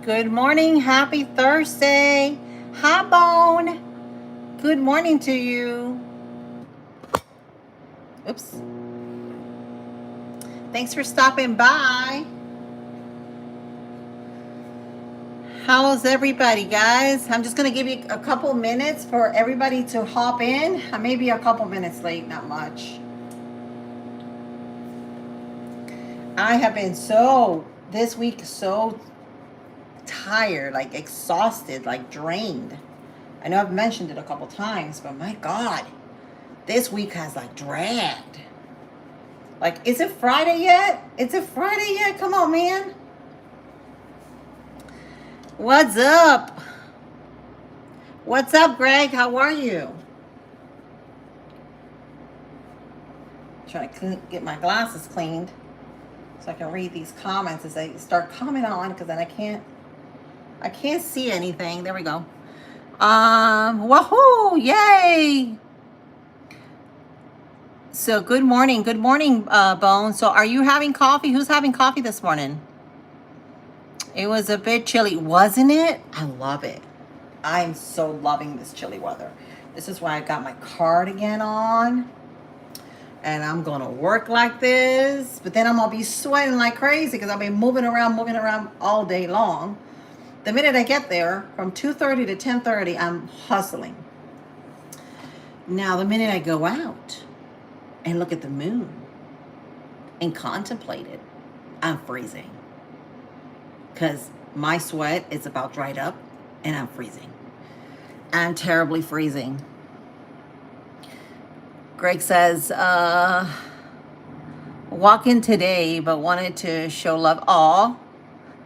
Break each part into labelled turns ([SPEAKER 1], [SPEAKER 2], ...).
[SPEAKER 1] Good morning. Happy Thursday. Hi, Bone. Good morning to you. Oops. Thanks for stopping by. How's everybody, guys? I'm just going to give you a couple minutes for everybody to hop in. I may be a couple minutes late, not much. I have been this week, so tired, like exhausted, like drained. I know I've mentioned it a couple times, but my God, this week has like dragged. Like, is it Friday yet? Is it Friday yet? Come on, man. What's up? What's up, Greg? How are you? Trying to get my glasses cleaned so I can read these comments as they start coming on, because then I can't see anything. There we go. Wahoo! Yay! So good morning, Bone. So are you having coffee? Who's having coffee this morning? It was a bit chilly, wasn't it? I love it. I'm so loving this chilly weather. This is why I got my cardigan on. And I'm going to work like this. But then I'm going to be sweating like crazy because I've been moving around all day long. The minute I get there, from 2:30 to 10:30, I'm hustling. Now, the minute I go out and look at the moon and contemplate it, I'm freezing. Because my sweat is about dried up and I'm freezing. I'm terribly freezing. Greg says, walk in today, but wanted to show love. Aw,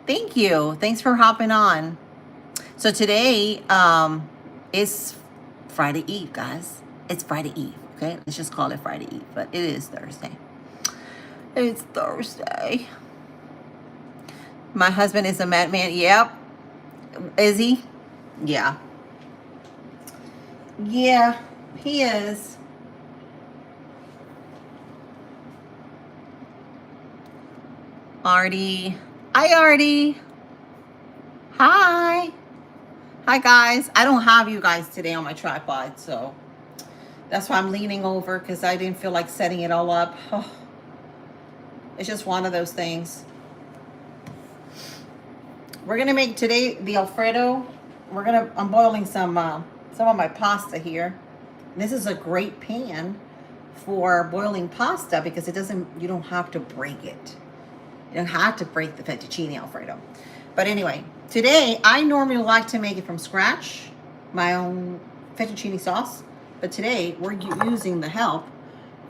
[SPEAKER 1] thank you. Thanks for hopping on. So today is Friday Eve, guys. It's Friday Eve, okay? Let's just call it Friday Eve, but it is Thursday. It's Thursday. My husband is a madman. Yep. Is he? Yeah. Yeah, he is. Artie. Hi, Artie. Hi. Hi, guys. I don't have you guys today on my tripod, so that's why I'm leaning over, because I didn't feel like setting it all up. Oh, it's just one of those things. We're gonna make today the Alfredo. I'm boiling some of my pasta here. This is a great pan for boiling pasta because you don't have to break it. You don't have to break the fettuccine Alfredo. But anyway, today I normally like to make it from scratch, my own fettuccine sauce. But today we're using the help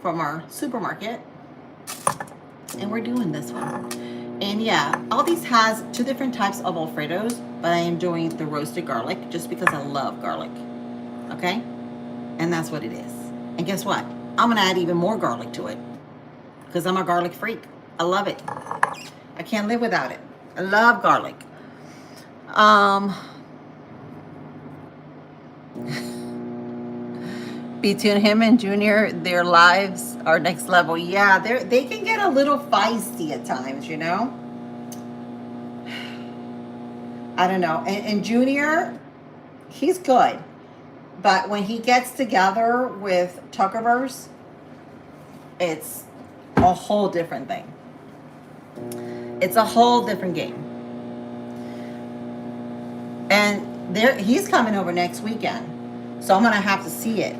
[SPEAKER 1] from our supermarket, and we're doing this one. And yeah, all these has two different types of Alfredos, but I am doing the roasted garlic just because I love garlic. Okay? And that's what it is. And guess what? I'm gonna add even more garlic to it because I'm a garlic freak. I love it. I can't live without it. I love garlic. Between him and Junior, their lives are next level. Yeah, they can get a little feisty at times, you know? I don't know. And Junior, he's good. But when he gets together with Tuckerverse, it's a whole different thing. It's a whole different game. And he's coming over next weekend. So I'm going to have to see it.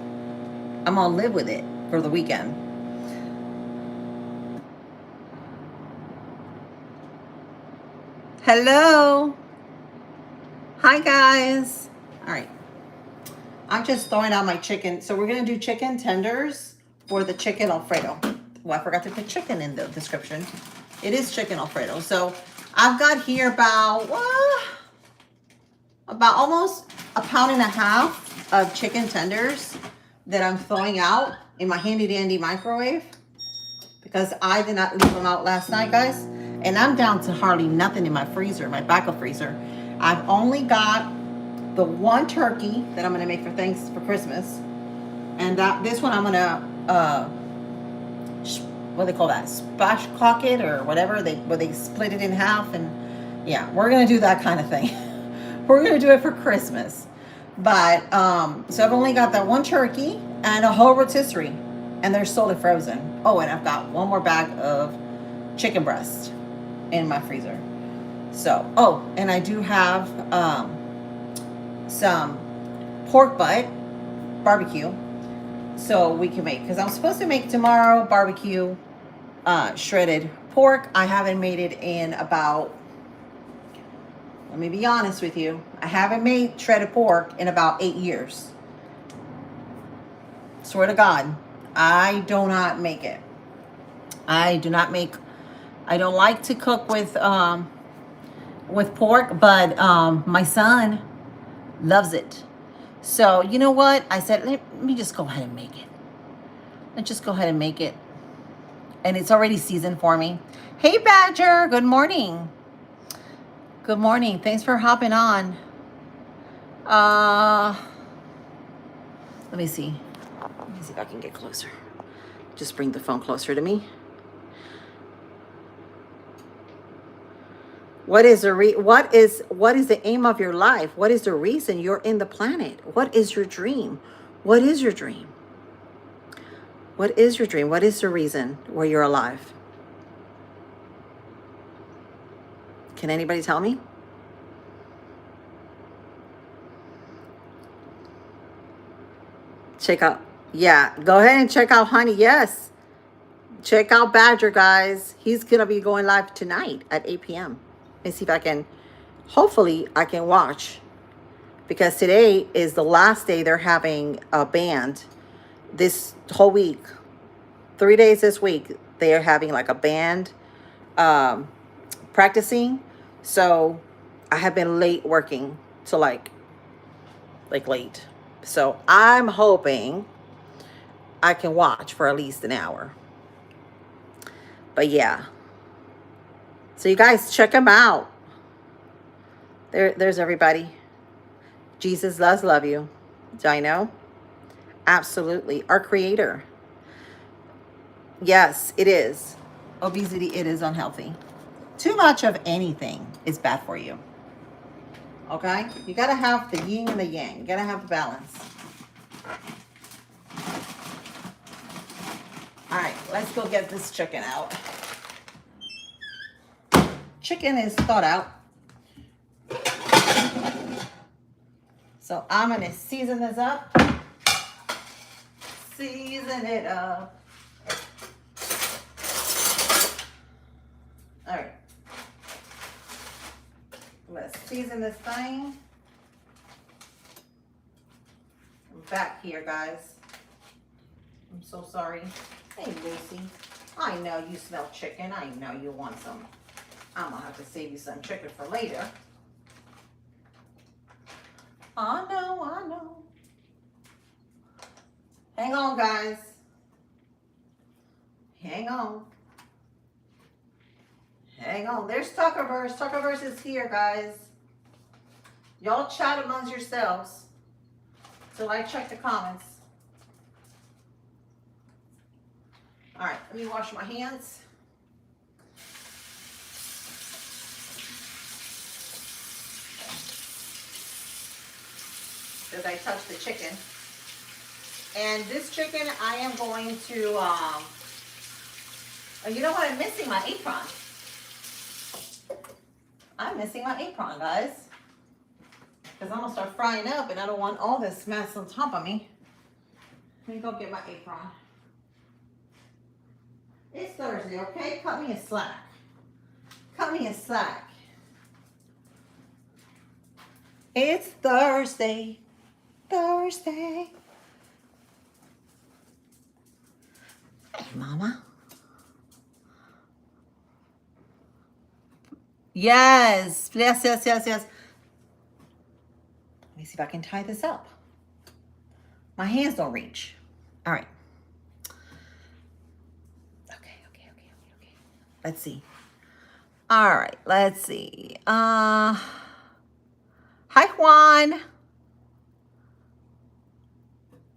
[SPEAKER 1] I'm going to live with it for the weekend. Hello. Hi, guys. All right. I'm just throwing out my chicken. So we're going to do chicken tenders for the chicken Alfredo. Well, I forgot to put chicken in the description. It is chicken Alfredo. So I've got here about almost a pound and a half of chicken tenders that I'm throwing out in my handy dandy microwave because I did not leave them out last night, guys. And I'm down to hardly nothing in my freezer, my backup freezer. I've only got the one turkey that I'm gonna make for Christmas, and this one I'm gonna what do they call that? Spatchcock it or whatever. Where they split it in half and Yeah, we're gonna do that kind of thing. We're gonna do it for Christmas. But so I've only got that one turkey and a whole rotisserie, and they're solely frozen. Oh, and I've got one more bag of chicken breast in my freezer. So, oh, and I do have some pork butt barbecue, so we can make, because I'm supposed to make tomorrow barbecue shredded pork. I haven't made it in about, let me be honest with you, I haven't made shredded pork in about 8 years. Swear to God, I do not make it. I do not make, I don't like to cook with pork, but my son loves it. So you know what? I said, let me just go ahead and make it. Let's just go ahead and make it. And it's already seasoned for me. Hey Badger, good morning. Good morning. Thanks for hopping on. Let me see. Let me see if I can get closer. Just bring the phone closer to me. What is the aim of your life? What is the reason you're in the planet? What is your dream? What is your dream? What is your dream? What is the reason why you're alive? Can anybody tell me? Check out. Yeah, go ahead and check out Honey. Yes. Check out Badger, guys. He's going to be going live tonight at 8 p.m. Let me see if I can, hopefully I can watch. Because today is the last day they're having a band this whole week. 3 days this week, they are having like a band practicing. So I have been late working to like late. So I'm hoping I can watch for at least an hour. But yeah. So you guys check them out. There's everybody. Jesus does love you. Do I know? Absolutely. Our creator. Yes, it is. Obesity, it is unhealthy. Too much of anything is bad for you. Okay? You got to have the yin and the yang. You got to have the balance. All right, let's go get this chicken out. Chicken is thawed out. So I'm going to season this up. Season it up. All right. Let's season this thing. I'm back here, guys. I'm so sorry. Hey, Lucy. I know you smell chicken. I know you want some. I'm going to have to save you some chicken for later. I know. Hang on, guys. Hang on. Hang on. There's Tuckerverse. Tuckerverse is here, guys. Y'all chat amongst yourselves till I check the comments. All right, let me wash my hands. As I touch the chicken. And this chicken, I am going to, you know what? I'm missing my apron. I'm missing my apron, guys. Because I'm going to start frying up and I don't want all this mess on top of me. Let me go get my apron. It's Thursday, okay? Cut me a slack. Cut me a slack. It's Thursday. Thursday. Hey, Mama. Yes. Yes. Let me see if I can tie this up. My hands don't reach. All right. Okay. Let's see. All right. Let's see. Hi, Juan.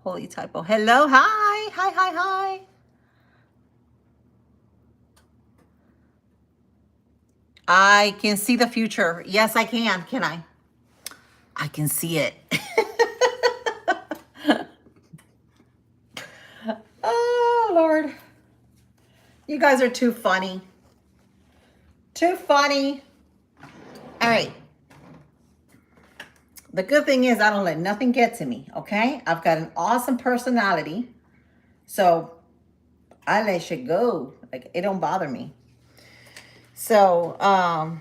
[SPEAKER 1] Holy typo. Hello. Hi. I can see the future. Yes, I can I? I can see it. Oh, Lord. You guys are too funny. Too funny. All right. The good thing is I don't let nothing get to me, okay? I've got an awesome personality. So I let shit go. Like, it don't bother me. So, all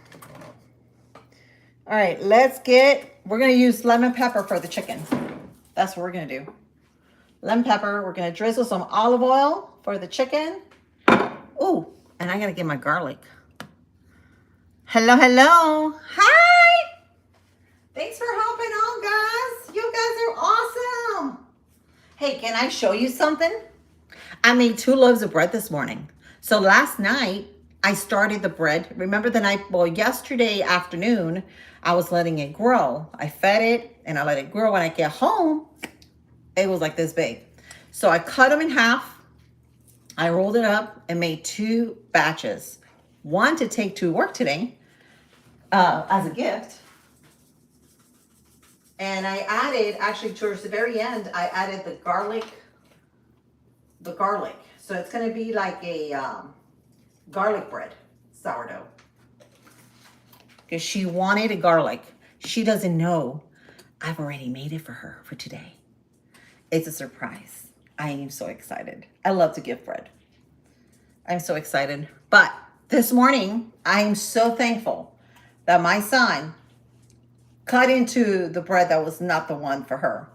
[SPEAKER 1] right, we're going to use lemon pepper for the chicken. That's what we're going to do. Lemon pepper. We're going to drizzle some olive oil for the chicken. Ooh, and I got to get my garlic. Hello, hello. Hi. Thanks for helping out, guys. You guys are awesome. Hey, can I show you something? I made 2 loaves of bread this morning. So last night, I started the bread. Remember yesterday afternoon, I was letting it grow. I fed it and I let it grow. When I get home, it was like this big. So I cut them in half. I rolled it up and made 2 batches. One to take to work today as a gift. And I added, actually towards the very end, I added the garlic. So it's going to be like a garlic bread, sourdough. Because she wanted a garlic. She doesn't know I've already made it for her for today. It's a surprise. I am so excited. I love to give bread. I'm so excited. But this morning, I am so thankful that my son cut into the bread that was not the one for her.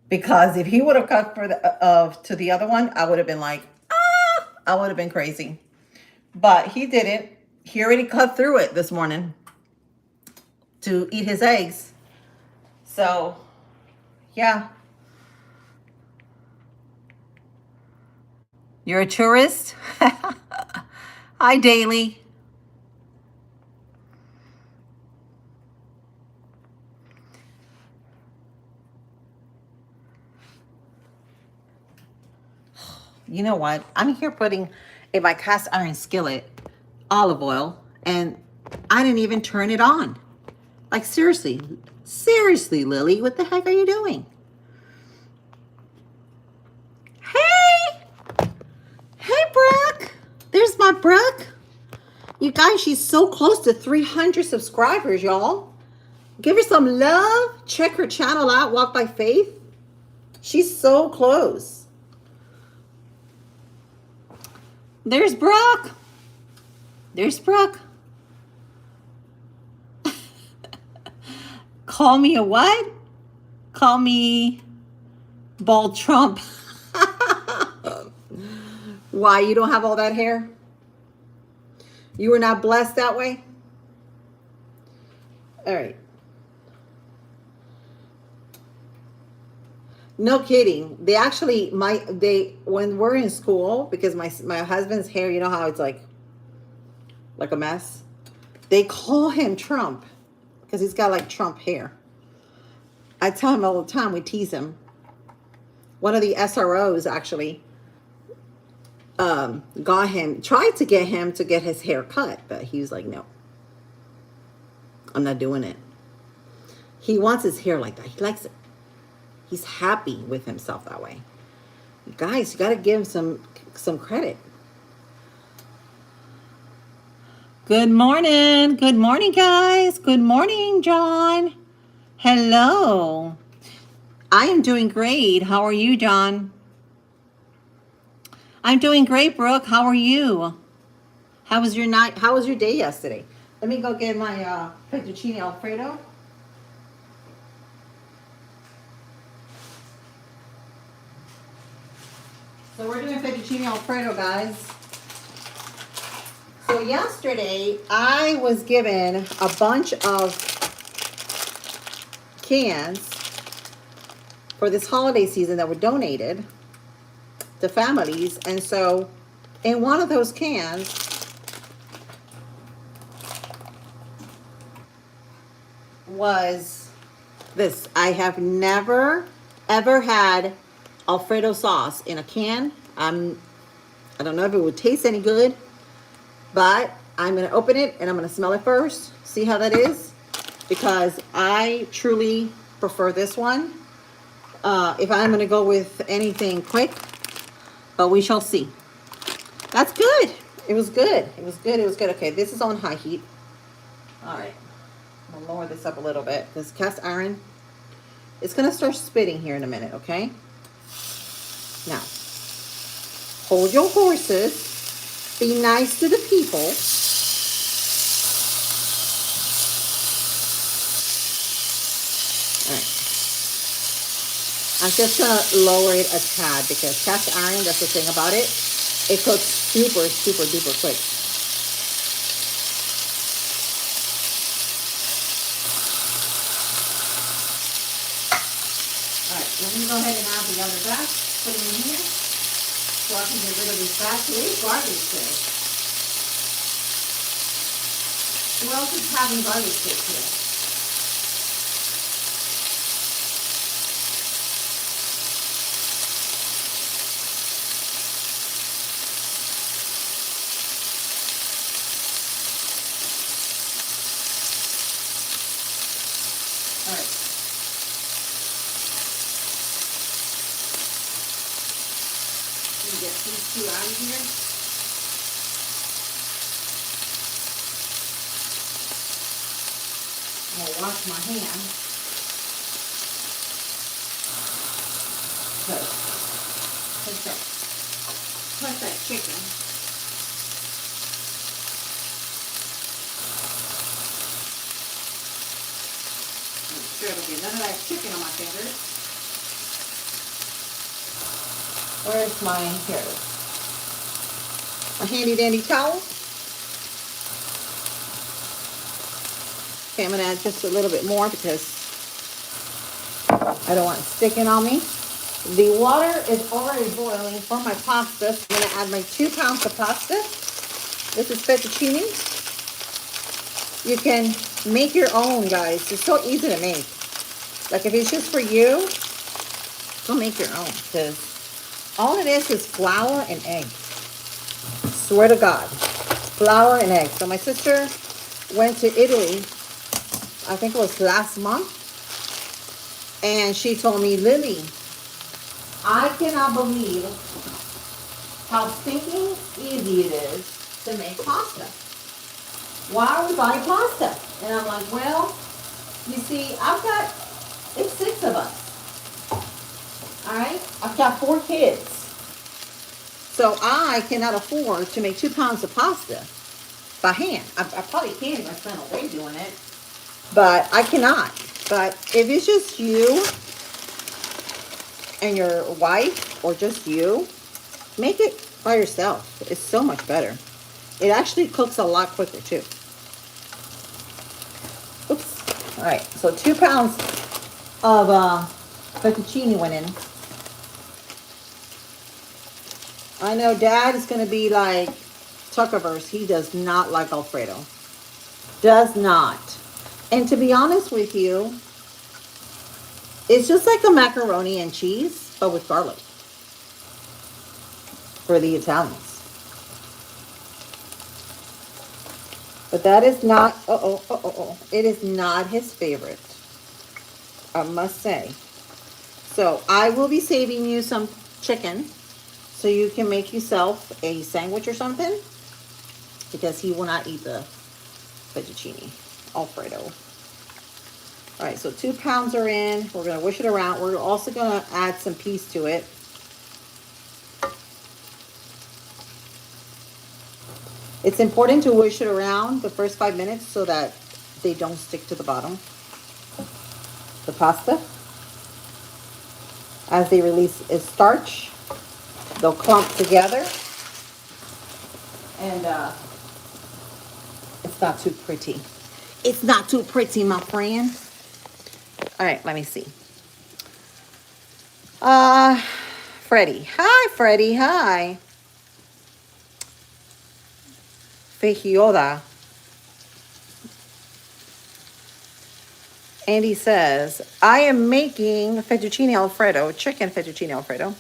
[SPEAKER 1] Because if he would have cut to the other one, I would have been like, I would have been crazy. But he didn't. He already cut through it this morning to eat his eggs. So, yeah. You're a tourist? Hi, Daily. You know what? I'm here putting in my cast iron skillet olive oil, and I didn't even turn it on. Like, seriously, Lily, what the heck are you doing? Hey, Brooke. There's my Brooke. You guys, she's so close to 300 subscribers, y'all. Give her some love. Check her channel out, Walk by Faith. She's so close. There's Brooke. Call me a what? Call me bald Trump. Why, you don't have all that hair? You were not blessed that way? All right. No kidding. They actually, when we're in school, because my husband's hair, you know how it's like a mess? They call him Trump because he's got like Trump hair. I tell him all the time, we tease him. One of the SROs actually tried to get him to get his hair cut, but he was like, no, I'm not doing it. He wants his hair like that. He likes it. He's happy with himself that way. You guys, you got to give him some credit. Good morning. Good morning, guys. Good morning, John. Hello. I am doing great. How are you, John? I'm doing great, Brooke. How are you? How was your night? How was your day yesterday? Let me go get my Fettuccini Alfredo. So we're doing Fettuccini Alfredo, guys. So yesterday, I was given a bunch of cans for this holiday season that were donated to families. And so in one of those cans was this. I have never, ever had Alfredo sauce in a can. I don't know if it would taste any good, but I'm going to open it and I'm going to smell it first. See how that is? Because I truly prefer this one. If I'm going to go with anything quick, but we shall see. That's good. It was good. It was good. It was good. Okay, this is on high heat. All right. I'm going to lower this up a little bit. This cast iron, it's going to start spitting here in a minute, okay? Now, hold your horses. Be nice to the people. All right. I'm just going to lower it a tad because cast iron, that's the thing about it. It cooks super, super duper quick. All right, let me go ahead and add the other batch. Put it in here so I can get rid of this batch. Today's garbage day. Who else is having garbage day today? All right. Let me get these two out of here. I'm gonna wash my hands. So, put that chicken. Make sure there'll be none of that chicken on my fingers. Where's my, here it is. A handy dandy towel. Okay, I'm gonna add just a little bit more because I don't want it sticking on me. The water is already boiling for my pasta. So I'm gonna add my 2 pounds of pasta. This is fettuccine. You can make your own, guys. It's so easy to make. Like if it's just for you, go make your own because all it is flour and egg. Swear to God, flour and egg. So my sister went to Italy, I think it was last month, and she told me, Lily, I cannot believe how stinking easy it is to make pasta. Why are we buying pasta? And I'm like, well, you see, it's 6 of us. All right? I've got 4 kids. So I cannot afford to make 2 pounds of pasta by hand. I probably can if I spend a day doing it. But I cannot. But if it's just you and your wife or just you, make it by yourself. It's so much better. It actually cooks a lot quicker too. Oops. All right, so 2 pounds of fettuccine went in. I know Dad is going to be like Tuckerverse. He does not like Alfredo. Does not. And to be honest with you, it's just like a macaroni and cheese, but with garlic. For the Italians. But that is not, it is not his favorite, I must say. So I will be saving you some chicken so you can make yourself a sandwich or something, because he will not eat the fettuccine Alfredo. All right, so 2 pounds are in. We're going to wish it around. We're also going to add some peas to it. It's important to wish it around the first 5 minutes so that they don't stick to the bottom. The pasta, as they release its starch, they'll clump together, and it's not too pretty. It's not too pretty, my friend. All right, let me see. Freddie. Hi, Freddie. Hi. Fejioda. Andy says, I am making fettuccine Alfredo, chicken fettuccine Alfredo.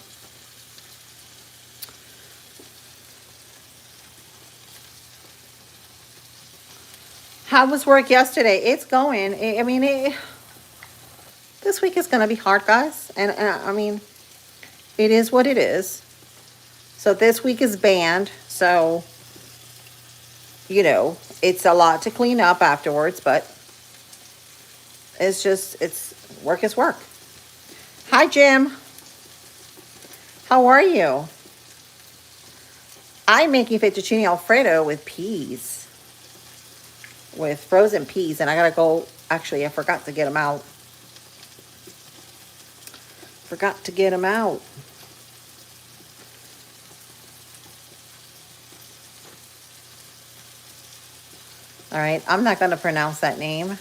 [SPEAKER 1] How was work yesterday? It's going. I mean, this week is going to be hard, guys. And I mean, it is what it is. So this week is banned. So, you know, it's a lot to clean up afterwards, but it's work is work. Hi, Jim. How are you? I'm making fettuccine Alfredo with peas, with frozen peas, and I gotta go. Actually, I forgot to get them out. Forgot to get them out. All right, I'm not gonna pronounce that name.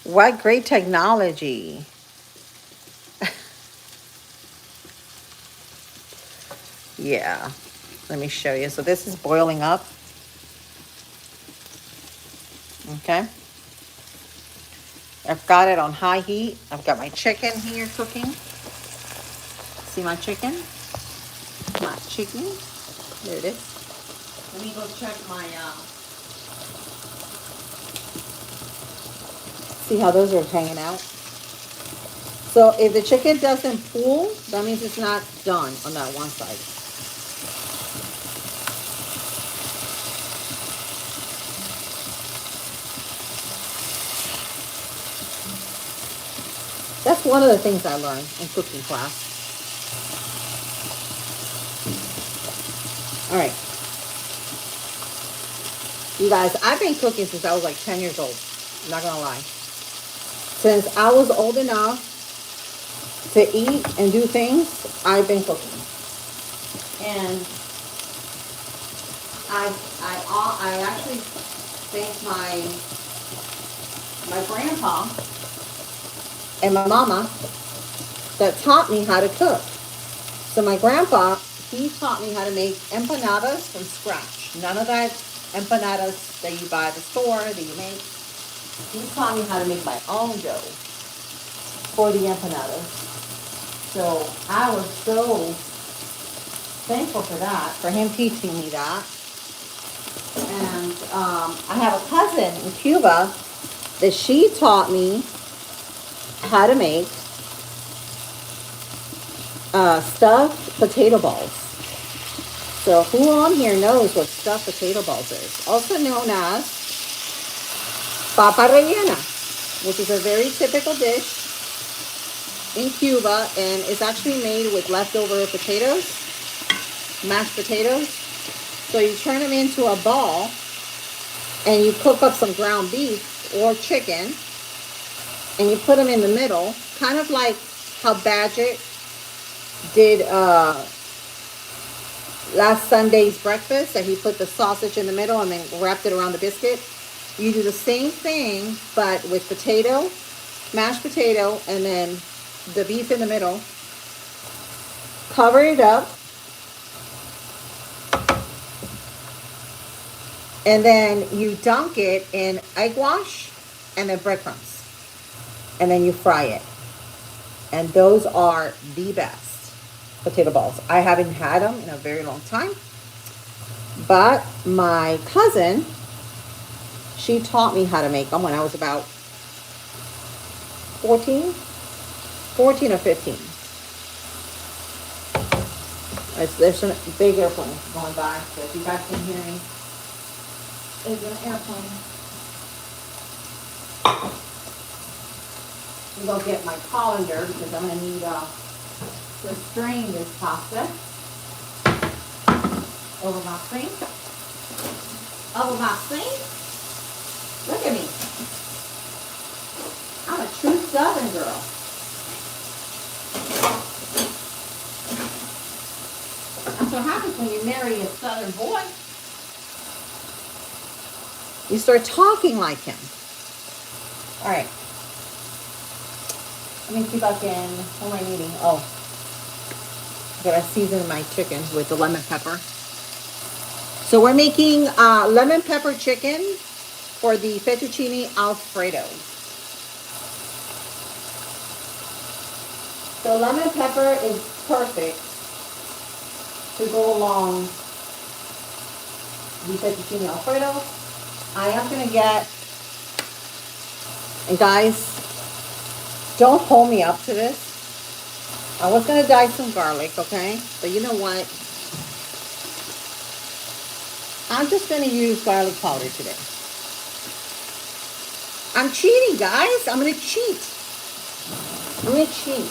[SPEAKER 1] What great technology. Yeah, let me show you. So this is boiling up. Okay. I've got it on high heat. I've got my chicken here cooking. See my chicken? My chicken. There it is. Let me go check my, see how those are hanging out. So if the chicken doesn't pool, that means it's not done on that one side. That's one of the things I learned in cooking class. All right. You guys, I've been cooking since I was like 10 years old. I'm not gonna lie. Since I was old enough to eat and do things, I've been cooking. And I actually thank my grandpa and my mama that taught me how to cook. So my grandpa, he taught me how to make empanadas from scratch. None of that empanadas that you buy at the store that you make. He taught me how to make my own dough for the empanadas. So I was so thankful for that, for him teaching me that. And I have a cousin in Cuba that she taught me how to make stuffed potato balls. So who on here knows what stuffed potato balls is? Also known as papa rellena, which is a very typical dish in Cuba, and it's actually made with leftover potatoes, mashed potatoes. So you turn them into a ball and you cook up some ground beef or chicken and you put them in the middle, kind of like how Badget did last Sunday's breakfast, that he put the sausage in the middle and then wrapped it around the biscuit. You do the same thing, but with potato, mashed potato, and then the beef in the middle. Cover it up. And then you dunk it in egg wash and then breadcrumbs. And then you fry it. And those are the best potato balls. I haven't had them in a very long time. But my cousin, she taught me how to make them when I was about 14 or 15. There's a big airplane going by, so if you guys can hear me, there's an airplane. I'm going to get my colander because I'm going to need to strain this pasta over my sink. Over my sink. Look at me. I'm a true Southern girl. That's what happens when you marry a Southern boy. You start talking like him. All right. Let me see if I can, what am I needing? Oh, I gotta season my chicken with the lemon pepper. So we're making lemon pepper chicken for the Fettuccine Alfredo. So lemon pepper is perfect to go along the fettuccine alfredo. I am gonna get, and guys, don't hold me up to this. I was gonna dice some garlic, okay? But you know what? I'm just gonna use garlic powder today. I'm cheating, guys. I'm gonna cheat. I'm gonna cheat.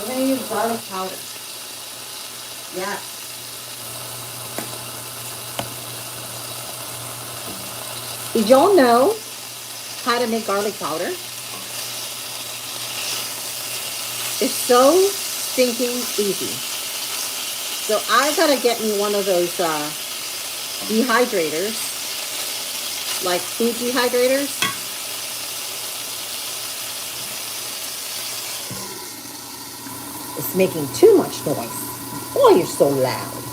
[SPEAKER 1] I'm gonna use garlic powder. Yeah. Did y'all know how to make garlic powder? It's so stinking easy. So I gotta get me one of those dehydrators, like food dehydrators. It's making too much noise. Oh, you're so loud.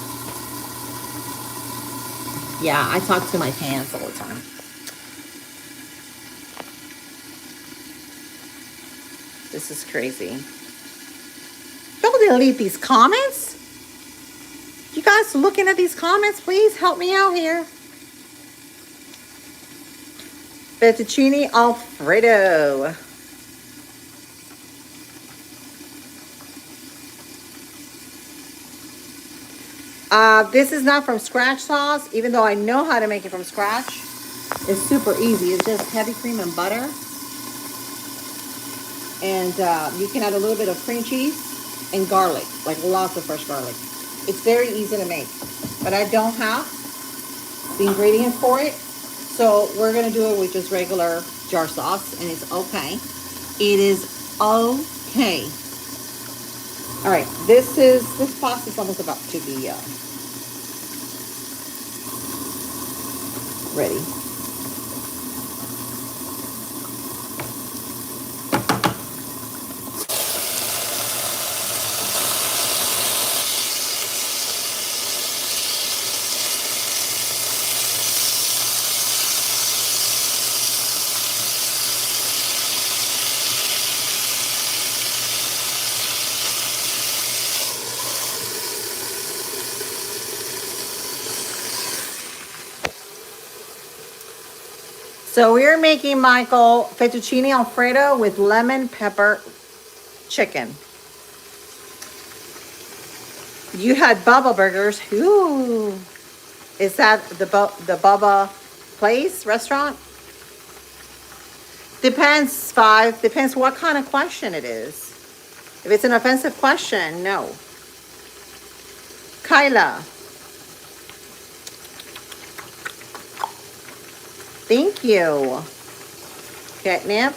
[SPEAKER 1] Yeah, I talk to my pants all the time. This is crazy. Don't delete these comments. You guys looking at these comments, please help me out here. Fettuccine Alfredo. This is not from scratch sauce, even though I know how to make it from scratch. It's super easy. It's just heavy cream and butter. And you can add a little bit of cream cheese and garlic, like lots of fresh garlic. It's very easy to make, but I don't have the ingredients for it. So we're gonna do it with just regular jar sauce, and it's okay. It is okay. All right, this pasta is almost about to be ready. So we're making, Michael, fettuccine alfredo with lemon pepper chicken. You had Bubba Burgers. Ooh. Is that the Bubba place, restaurant? Depends, Five. Depends what kind of question it is. If it's an offensive question, no. Kyla. Thank you. Catnip.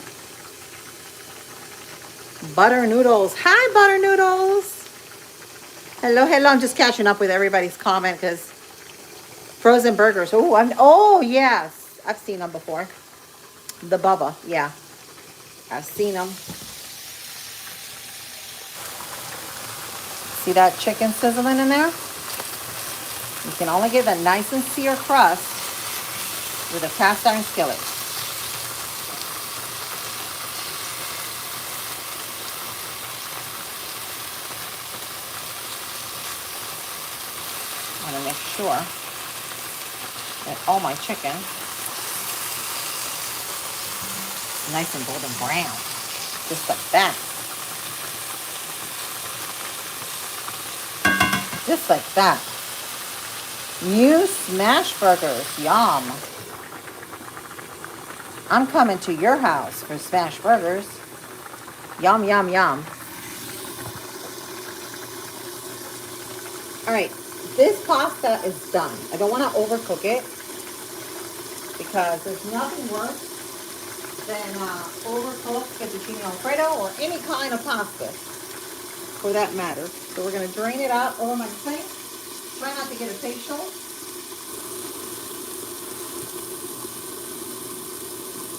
[SPEAKER 1] Butter noodles. Hi, butter noodles. Hello, hello. I'm just catching up with everybody's comment because frozen burgers. Oh, yes. I've seen them before. The Bubba. Yeah. I've seen them. See that chicken sizzling in there? You can only get a nice and sear crust with a cast iron skillet. I want to make sure that all my chicken is nice and golden brown, just like that. Just like that. New smash burgers, yum. I'm coming to your house for smash burgers. Yum, yum, yum. All right, this pasta is done. I don't want to overcook it because there's nothing worse than overcooked fettuccine alfredo or any kind of pasta for that matter. So we're going to drain it out over my sink. Try not to get a facial.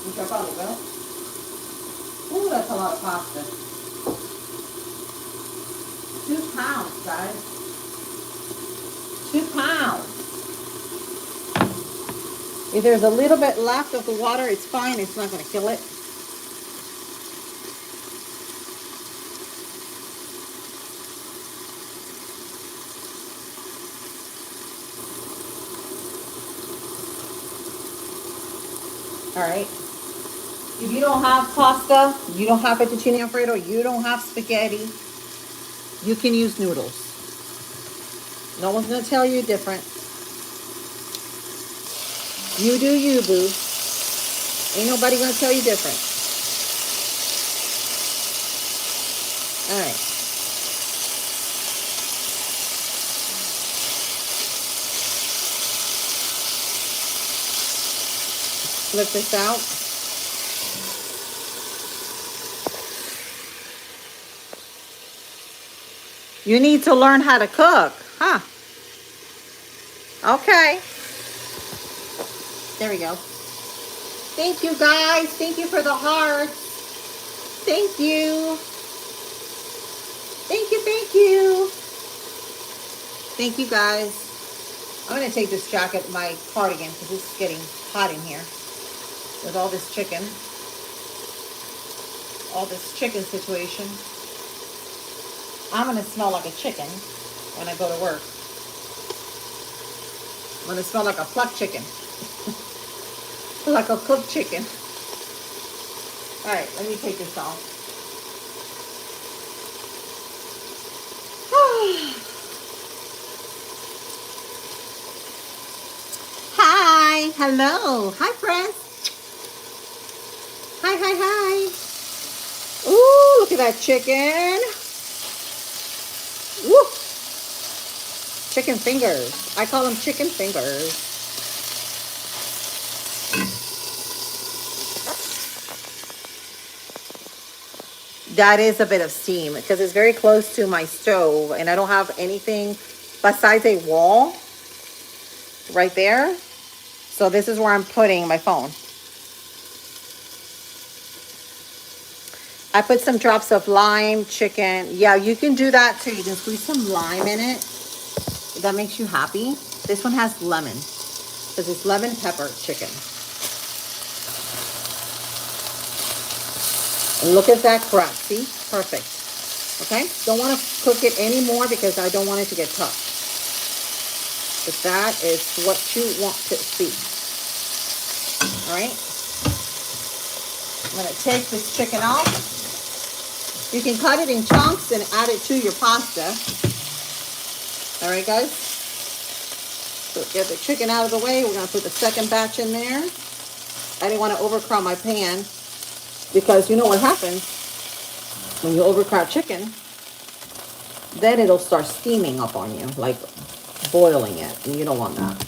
[SPEAKER 1] Which I probably will. Ooh, that's a lot of pasta. 2 pounds, guys. 2 pounds. If there's a little bit left of the water, it's fine. It's not going to kill it. All right. If you don't have pasta, you don't have fettuccine alfredo, you don't have spaghetti, you can use noodles. No one's gonna tell you different. You do you, boo. Ain't nobody gonna tell you different. All right. Flip this out. You need to learn how to cook, huh? Okay. There we go. Thank you, guys. Thank you for the hearts. Thank you. Thank you, thank you. Thank you, guys. I'm going to take this jacket, my cardigan, because it's getting hot in here with all this chicken. All this chicken situation. I'm going to smell like a chicken when I go to work. I'm going to smell like a plucked chicken. Like a cooked chicken. All right, let me take this off. Hi, hello. Hi, friends. Hi, hi, hi. Ooh, look at that chicken. Woo. Chicken fingers. I call them chicken fingers. That is a bit of steam because it's very close to my stove and I don't have anything besides a wall right there. So this is where I'm putting my phone. I put some drops of lime, chicken. Yeah, you can do that too. You can squeeze some lime in it. If that makes you happy. This one has lemon because it's lemon pepper chicken. And look at that crack. See? Perfect. Okay? Don't want to cook it anymore because I don't want it to get tough. But that is what you want to see. All right? I'm going to take this chicken off. You can cut it in chunks and add it to your pasta. All right, guys? So get the chicken out of the way. We're going to put the second batch in there. I didn't want to overcrowd my pan because you know what happens when you overcrowd chicken, then it'll start steaming up on you, like boiling it, and you don't want that.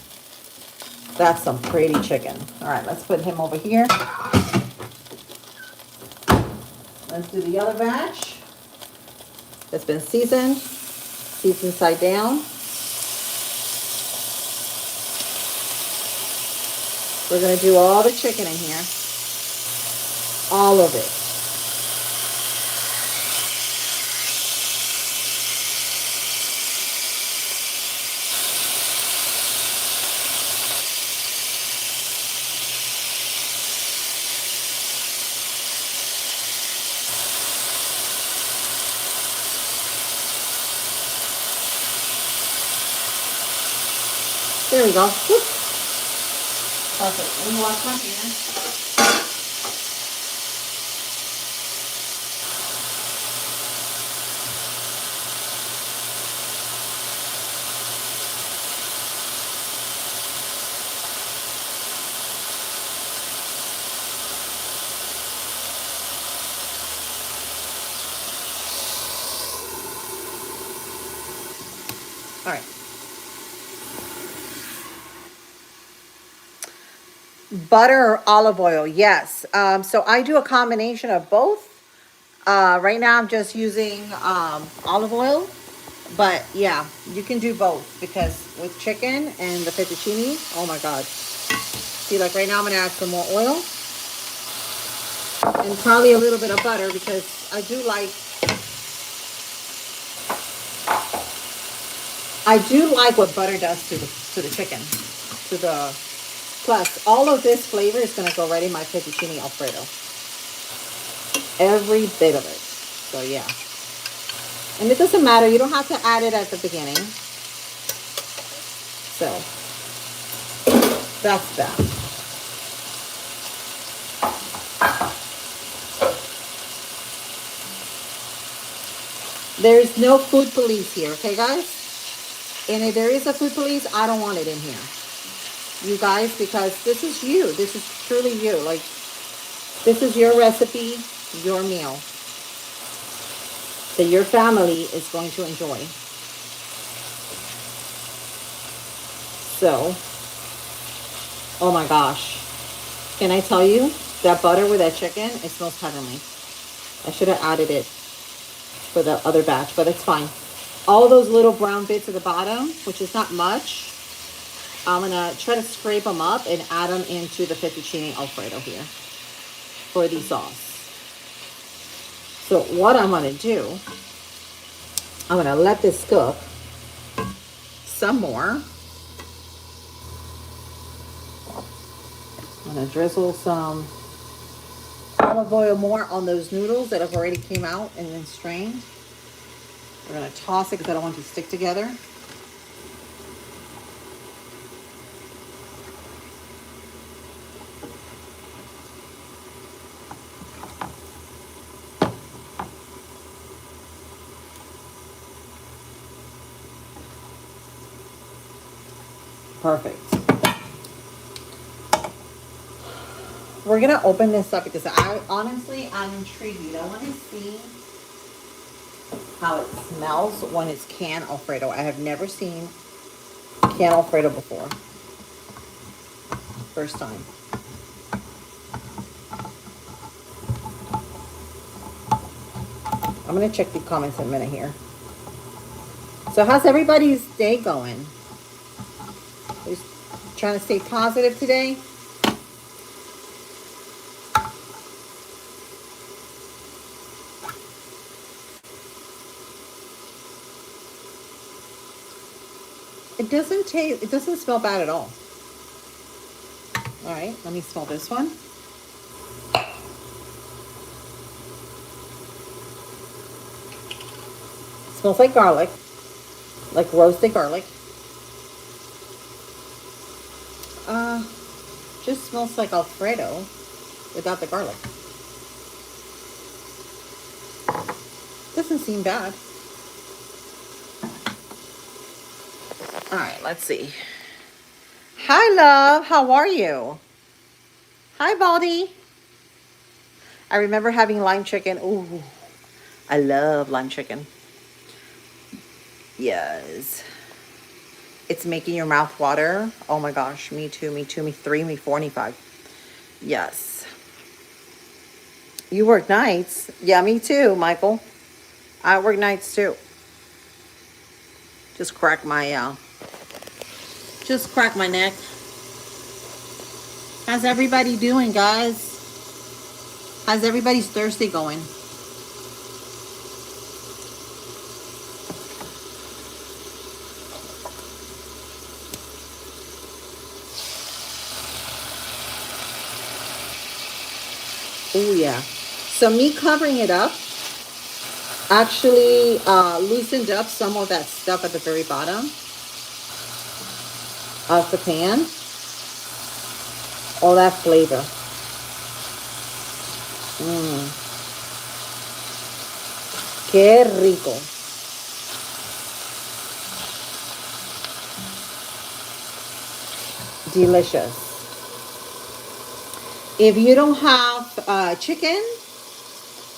[SPEAKER 1] That's some pretty chicken. All right, let's put him over here. Let's do the other batch. It's been seasoned side down. We're gonna do all the chicken in here. All of it. There we go. Whoop. Perfect. Let me wash my hands. All right. Butter or olive oil? Yes. So I do a combination of both. Right now I'm just using olive oil. But yeah, you can do both because with chicken and the fettuccine, oh my God. See, like right now I'm going to add some more oil. And probably a little bit of butter because I do like what butter does to the chicken. Plus, all of this flavor is going to go right in my fettuccine Alfredo. Every bit of it. So, yeah. And it doesn't matter. You don't have to add it at the beginning. So, that's that. There's no food police here, okay, guys? And if there is a food police, I don't want it in here. You guys, because this is you. This is truly you. Like, this is your recipe, your meal that your family is going to enjoy. So, oh my gosh. Can I tell you, that butter with that chicken, it smells heavenly. I should have added it for the other batch, but it's fine. All those little brown bits at the bottom, which is not much, I'm gonna try to scrape them up and add them into the fettuccine Alfredo here for the sauce. So what I'm gonna do, I'm gonna let this cook some more. I'm gonna drizzle some olive oil more on those noodles that have already came out and then strained. We're gonna toss it because I don't want it to stick together. Perfect. We're gonna open this up because I'm intrigued. I want to see how it smells when it's canned Alfredo. I have never seen canned Alfredo before. First time. I'm gonna check the comments in a minute here. So how's everybody's day going? Just trying to stay positive today. It doesn't smell bad at all. All right, let me smell this one. It smells like garlic, like roasted garlic. Just smells like Alfredo without the garlic. Doesn't seem bad. All right, let's see. Hi, love. How are you? Hi, Baldy. I remember having lime chicken. Ooh, I love lime chicken. Yes. It's making your mouth water. Oh my gosh, me too, me too, me three, me four, me five. Yes. You work nights? Yeah, me too, Michael. I work nights too. Just crack my neck. How's everybody doing, guys? How's everybody's Thursday going? Oh yeah. So me covering it up actually loosened up some of that stuff at the very bottom of the pan. All that flavor. Qué rico. Delicious. If you don't have chicken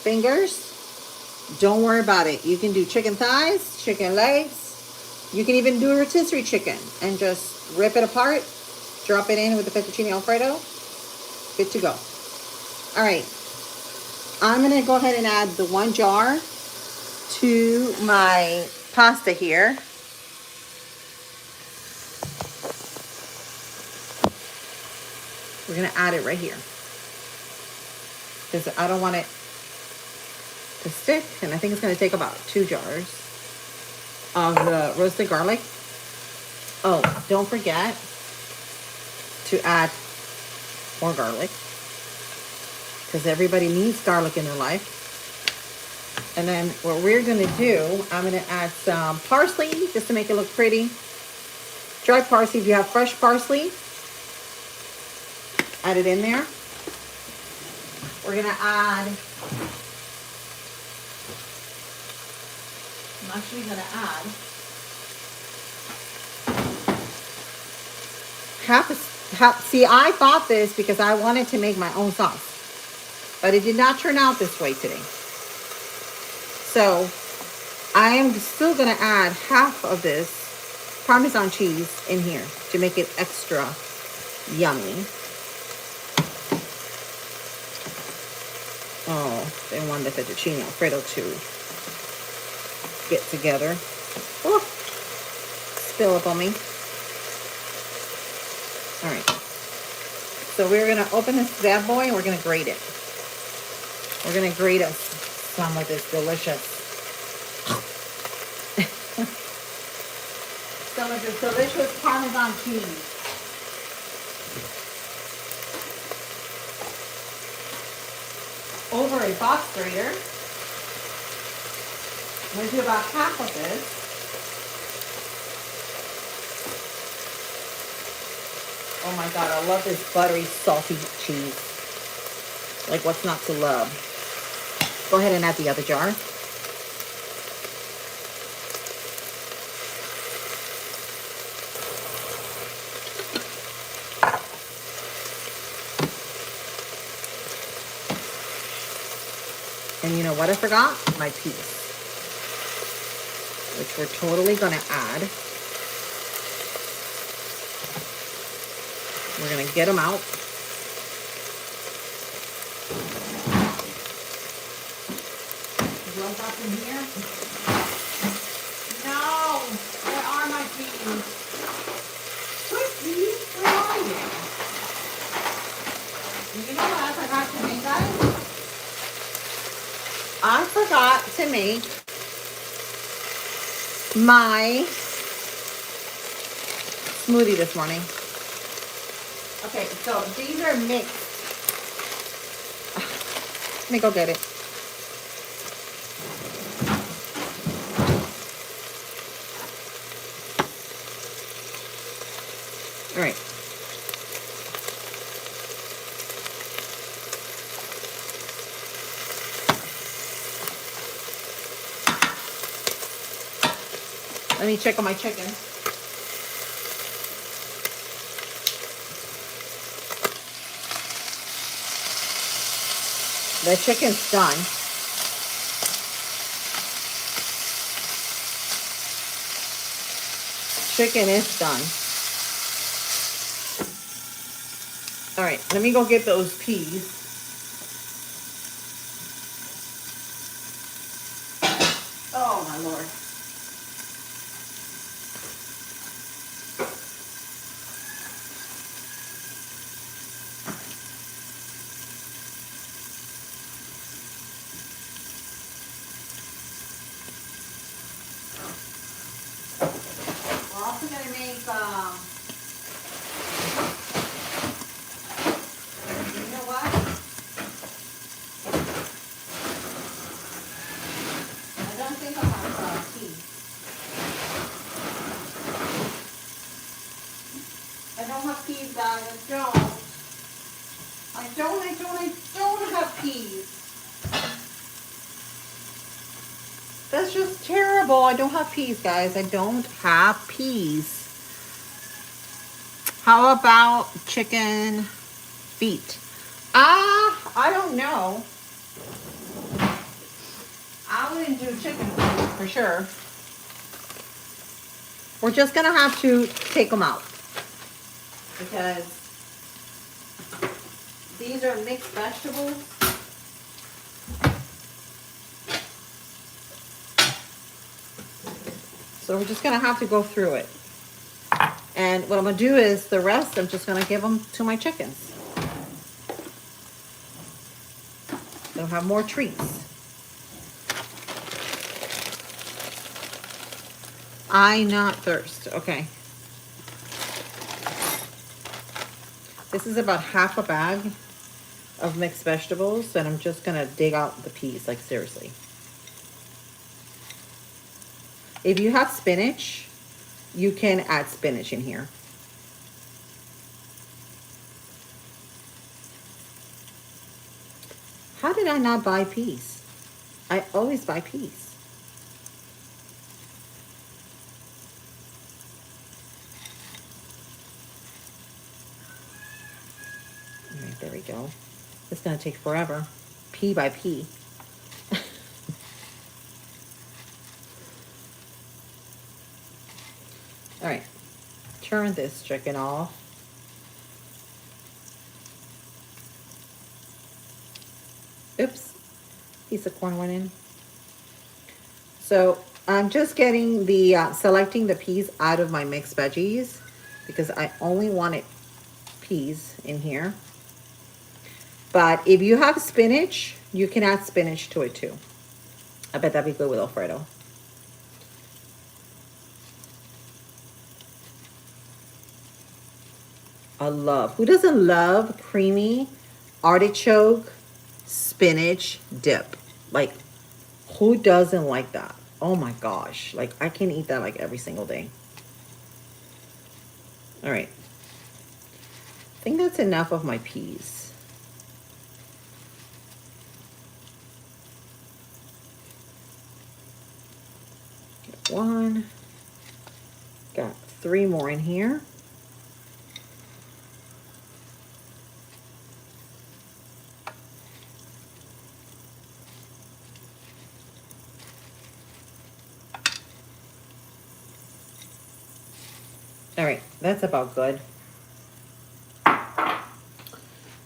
[SPEAKER 1] fingers, don't worry about it. You can do chicken thighs, chicken legs. You can even do a rotisserie chicken and just rip it apart, drop it in with the fettuccine Alfredo. Good to go. All right. I'm going to go ahead and add the 1 jar to my pasta here. We're going to add it right here, because I don't want it to stick, and I think it's going to take about 2 jars of the roasted garlic. Oh, don't forget to add more garlic, because everybody needs garlic in their life. And then what we're going to do, I'm going to add some parsley just to make it look pretty. Dry parsley. If you have fresh parsley, add it in there. We're going to add I'm actually gonna add half. See, I bought this because I wanted to make my own sauce, but it did not turn out this way today. So I am still gonna add half of this Parmesan cheese in here to make it extra yummy. Oh, they want the fettuccine Alfredo to get together. Oh, spill up on me. All right. So we're gonna open this bad boy and we're gonna grate it. We're gonna grate us some of this delicious, some of this delicious Parmesan cheese. Over a box grater. I'm going to do about half of this. Oh my God, I love this buttery, salty cheese. Like, what's not to love? Go ahead and add the other jar. And you know what I forgot? My peas, which we're totally gonna add. We're gonna get them out. Jump up in here. No, where are my peas? Please, where are you? You know what I forgot to make, guys? I forgot to make my smoothie this morning. Okay, so these are mixed. Let me go get it. All right. Let me check on my chicken. The chicken's done. Chicken is done. All right, let me go get those peas. Oh my Lord. We're also gonna make you know what? I don't think I have peas. I don't have peas, guys. I don't have peas. That's just terrible. I don't have peas, guys. I don't have peas. How about chicken feet? I don't know. I wouldn't do chicken feet for sure. We're just gonna have to take them out because these are mixed vegetables. So we're just gonna have to go through it. And what I'm gonna do is the rest, I'm just gonna give them to my chickens. They'll have more treats. I not thirst. Okay. This is about half a bag of mixed vegetables, and I'm just gonna dig out the peas, like seriously. If you have spinach, you can add spinach in here. How did I not buy peas? I always buy peas. go. It's gonna take forever. Pea by pea. All right, turn this chicken off. Oops, piece of corn went in. So I'm just getting the, selecting the peas out of my mixed veggies because I only wanted peas in here. But if you have spinach, you can add spinach to it too. I bet that'd be good with Alfredo. Who doesn't love creamy artichoke spinach dip? Like, who doesn't like that? Oh my gosh. Like, I can eat that like every single day. All right. I think that's enough of my peas. Get one. Got 3 more in here. All right, that's about good. All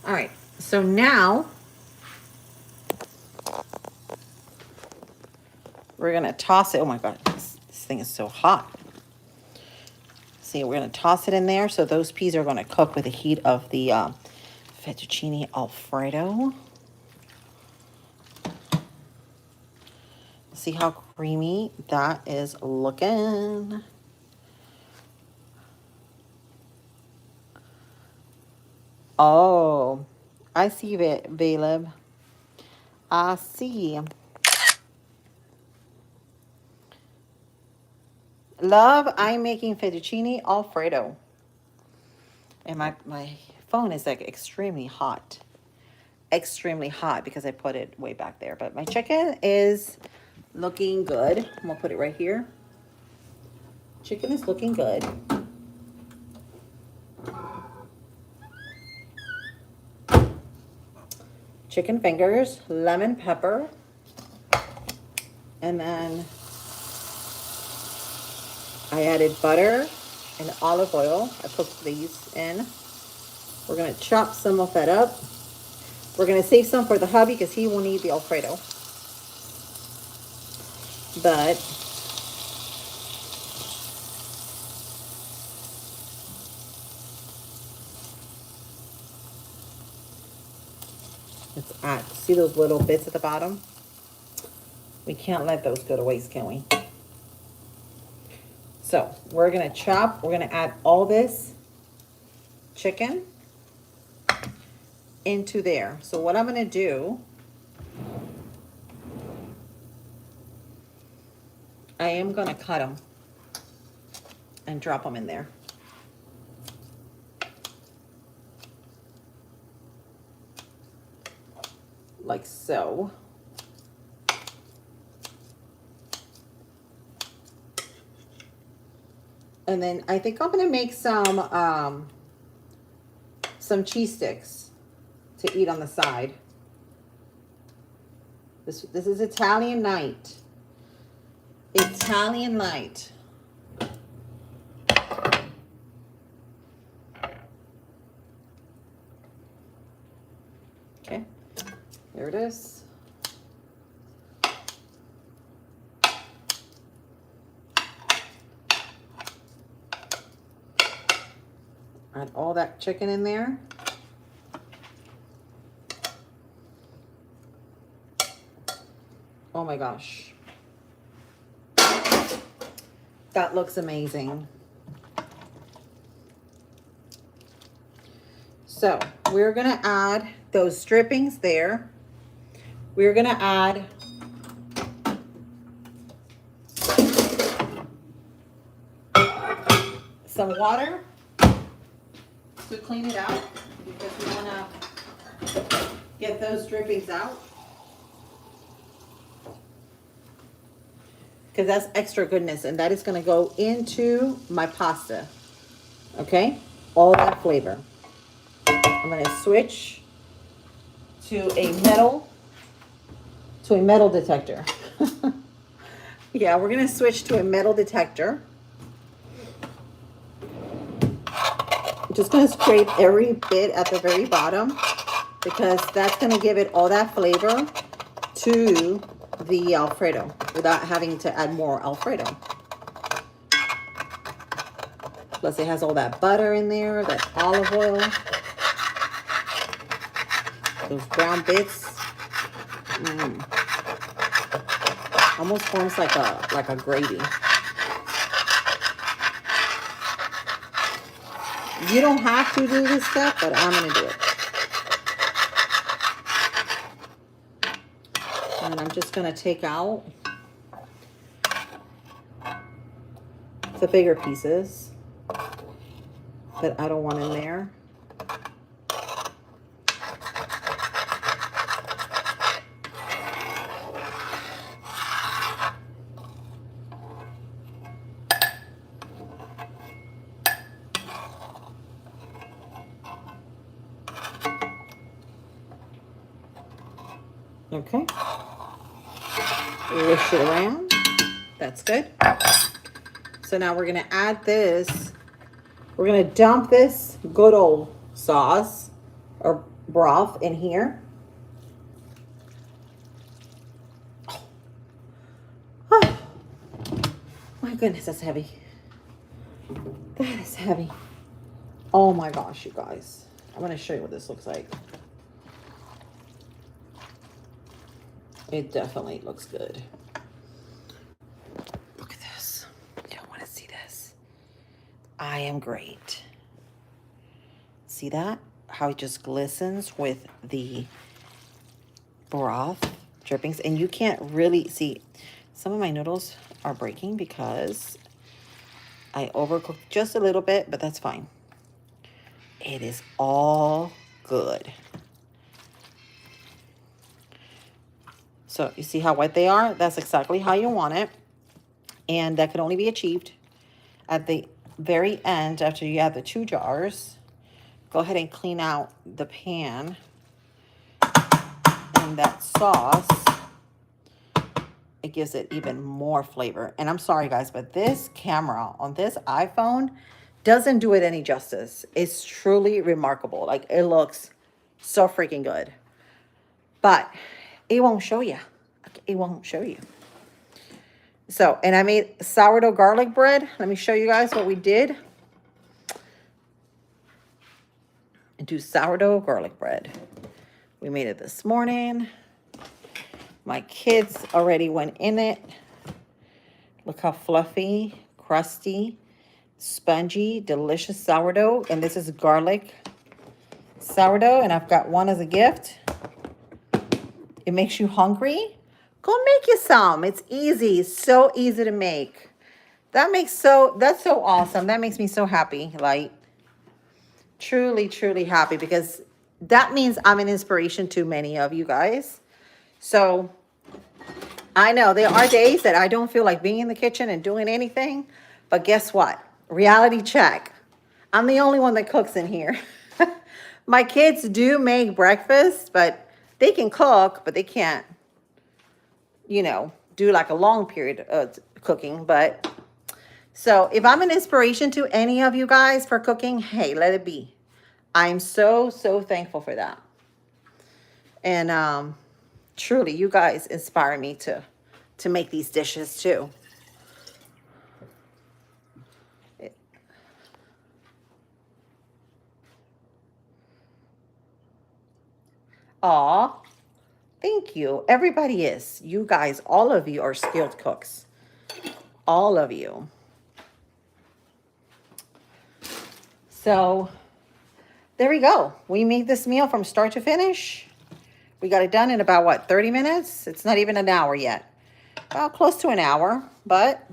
[SPEAKER 1] right, so now we're gonna toss it. Oh my God, this thing is so hot. See, we're gonna toss it in there. So those peas are gonna cook with the heat of the fettuccine Alfredo. See how creamy that is looking. Oh, I see it, Caleb. I see. Love, I'm making fettuccine Alfredo. And my phone is like extremely hot. Extremely hot because I put it way back there. But my chicken is looking good. I'm gonna put it right here. Chicken is looking good. Chicken fingers, lemon pepper, and then I added butter and olive oil. I cooked these in. We're gonna chop some of that up. We're gonna save some for the hubby because he won't eat the Alfredo. But let's add, see those little bits at the bottom? We can't let those go to waste, can we? So we're gonna chop, we're gonna add all this chicken into there. So what I'm gonna do, I am gonna cut them and drop them in there. Like so. And then I think I'm gonna make some cheese sticks to eat on the side. This is Italian night. Italian night. Okay, there it is. Add all that chicken in there. Oh my gosh. That looks amazing. So we're gonna add those drippings there. We're gonna add some water to clean it out because we wanna get those drippings out. Because that's extra goodness, and that is going to go into my pasta. Okay? All that flavor. I'm going to switch to a metal detector. Yeah, we're gonna switch to a metal detector. I'm just gonna scrape every bit at the very bottom because that's gonna give it all that flavor to the Alfredo without having to add more Alfredo. Plus it has all that butter in there, that olive oil, those brown bits. Almost forms like a gravy. You don't have to do this step, but I'm gonna do it. And I'm just gonna take out the bigger pieces that I don't want in there. Okay. Wish it around. That's good. So now we're gonna add this. We're gonna dump this good old sauce or broth in here. Oh, my goodness, that's heavy. That is heavy. Oh my gosh, you guys. I'm gonna show you what this looks like. It definitely looks good. Look at this. You don't want to see this. I am great. See that? How it just glistens with the broth drippings. And you can't really see. Some of my noodles are breaking because I overcooked just a little bit, but that's fine. It is all good. So you see how wet they are? That's exactly how you want it. And that can only be achieved at the very end after you have the 2 jars. Go ahead and clean out the pan. And that sauce, it gives it even more flavor. And I'm sorry guys, but this camera on this iPhone doesn't do it any justice. It's truly remarkable. Like, it looks so freaking good. But it won't show you. It won't show you. So, and I made sourdough garlic bread. Let me show you guys what we did. And do sourdough garlic bread. We made it this morning. My kids already went in it. Look how fluffy, crusty, spongy, delicious sourdough. And this is garlic sourdough. And I've got one as a gift. It makes you hungry. Go make you some. It's easy. So easy to make. That's so awesome. That makes me so happy. Like, truly, truly happy, because that means I'm an inspiration to many of you guys. So I know there are days that I don't feel like being in the kitchen and doing anything, but guess what? Reality check. I'm the only one that cooks in here. My kids do make breakfast, but they can cook, but they can't, you know, do like a long period of cooking. But so if I'm an inspiration to any of you guys for cooking, hey, let it be. I'm so, so thankful for that. And truly, you guys inspire me to make these dishes too. Aw, thank you. Everybody is. You guys, all of you are skilled cooks. All of you. So there we go. We made this meal from start to finish. We got it done in about, what, 30 minutes? It's not even an hour yet. Well, close to an hour, but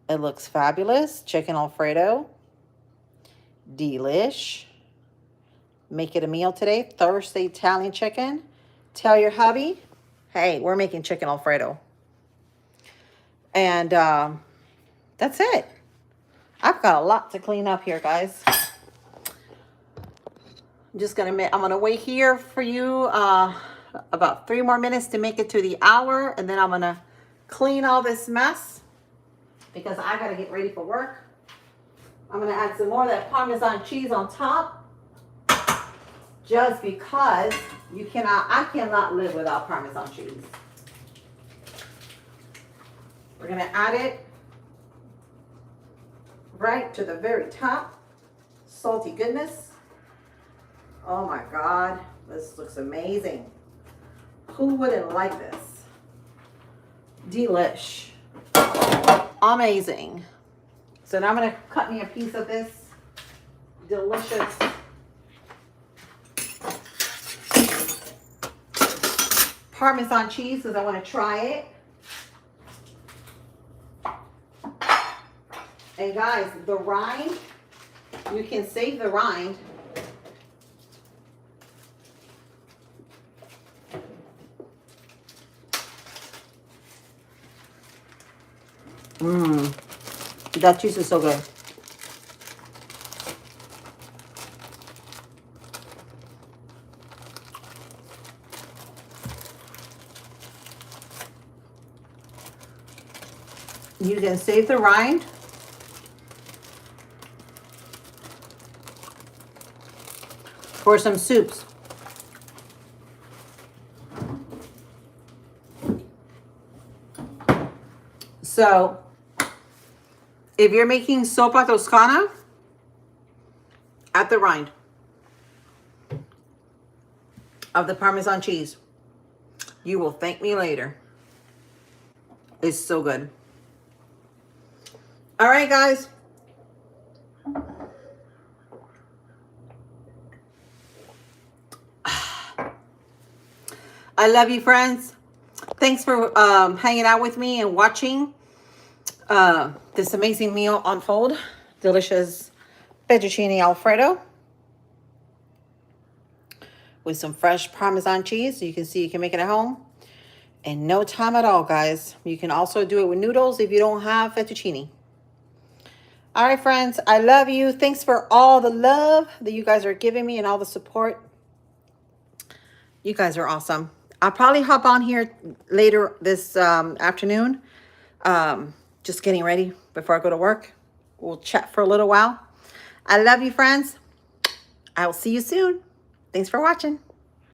[SPEAKER 1] it looks fabulous. Chicken Alfredo. Delish. Make it a meal today. Thursday Italian chicken. Tell your hubby, hey, we're making chicken Alfredo. And that's it. I've got a lot to clean up here, guys. I'm just gonna I'm gonna wait here for you about 3 more minutes to make it to the hour, and then I'm gonna clean all this mess because I gotta get ready for work. I'm gonna add some more of that Parmesan cheese on top, just because I cannot live without Parmesan cheese. We're gonna add it right to the very top. Salty goodness. Oh my God, this looks amazing. Who wouldn't like this? Delish. Amazing. So now I'm gonna cut me a piece of this delicious Parmesan cheese because I want to try it. And guys, the rind, you can save the rind. That cheese is so good. You can save the rind. For some soups. So, if you're making sopa toscana, add the rind of the Parmesan cheese. You will thank me later. It's so good. All right, guys. I love you, friends. Thanks for hanging out with me and watching this amazing meal unfold. Delicious fettuccine Alfredo with some fresh Parmesan cheese. So you can see you can make it at home in no time at all, guys. You can also do it with noodles if you don't have fettuccine. All right, friends, I love you. Thanks for all the love that you guys are giving me and all the support. You guys are awesome. I'll probably hop on here later this afternoon. Just getting ready before I go to work. We'll chat for a little while. I love you, friends. I will see you soon. Thanks for watching.